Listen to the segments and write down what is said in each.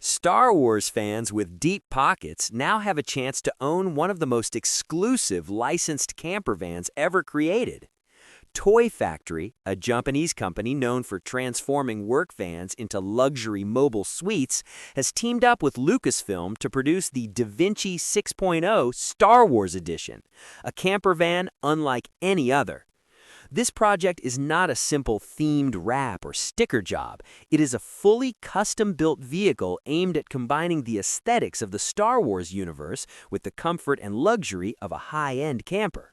Star Wars fans with deep pockets now have a chance to own one of the most exclusive licensed camper vans ever created. Toy Factory, a Japanese company known for transforming work vans into luxury mobile suites, has teamed up with Lucasfilm to produce the VINCI 6.0 Star Wars Edition, a camper van unlike any other. This project is not a simple themed wrap or sticker job. It is a fully custom-built vehicle aimed at combining the aesthetics of the Star Wars universe with the comfort and luxury of a high-end camper.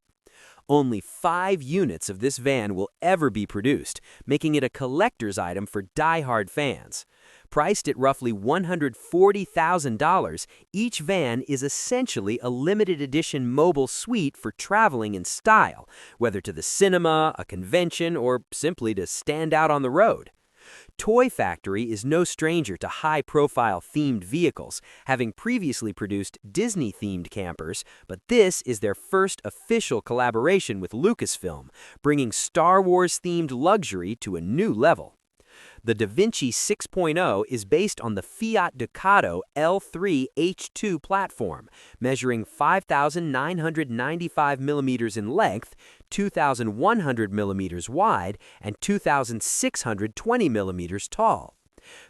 Only 5 units of this van will ever be produced, making it a collector's item for diehard fans. Priced at roughly $140,000, each van is essentially a limited edition mobile suite for traveling in style, whether to the cinema, a convention, or simply to stand out on the road. Toy Factory is no stranger to high-profile themed vehicles, having previously produced Disney-themed campers, but this is their first official collaboration with Lucasfilm, bringing Star Wars-themed luxury to a new level. The VINCI 6.0 is based on the Fiat Ducato L3H2 platform, measuring 5,995 millimeters in length, 2,100 millimeters wide, and 2,620 millimeters tall.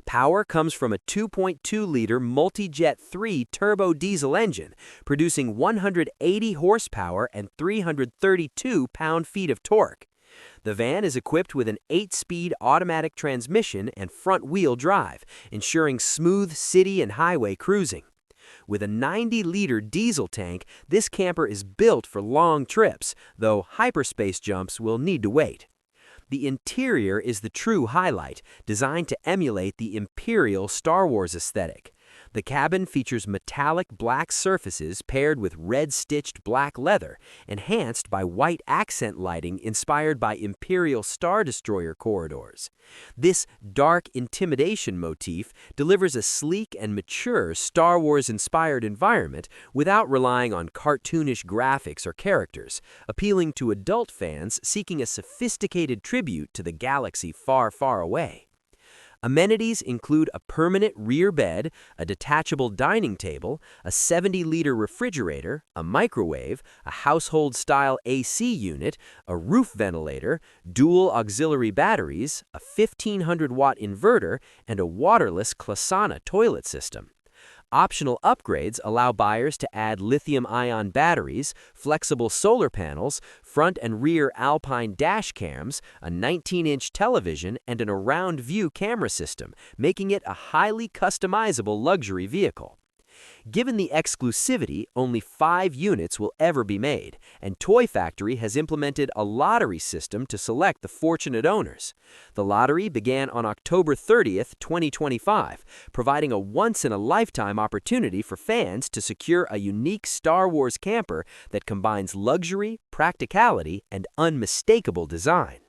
Power comes from a 2.2-liter multi-jet 3 turbo diesel engine, producing 180 horsepower and 332 pound-feet of torque. The van is equipped with an 8-speed automatic transmission and front-wheel drive, ensuring smooth city and highway cruising. With a 90-liter diesel tank, this camper is built for long trips, though hyperspace jumps will need to wait. The interior is the true highlight, designed to emulate the Imperial Star Wars aesthetic. The cabin features metallic black surfaces paired with red-stitched black leather, enhanced by white accent lighting inspired by Imperial Star Destroyer corridors. This dark intimidation motif delivers a sleek and mature Star Wars-inspired environment without relying on cartoonish graphics or characters, appealing to adult fans seeking a sophisticated tribute to the galaxy far, far away. Amenities include a permanent rear bed, a detachable dining table, a 70-liter refrigerator, a microwave, a household-style AC unit, a roof ventilator, dual auxiliary batteries, a 1,500-watt inverter, and a waterless Klasana toilet system. Optional upgrades allow buyers to add lithium-ion batteries, flexible solar panels, front and rear Alpine dash cams, a 19-inch television, and an around-view camera system, making it a highly customizable luxury vehicle. Given the exclusivity, only 5 units will ever be made, and Toy Factory has implemented a lottery system to select the fortunate owners. The lottery began on October 30th, 2025, providing a once-in-a-lifetime opportunity for fans to secure a unique Star Wars camper that combines luxury, practicality, and unmistakable design.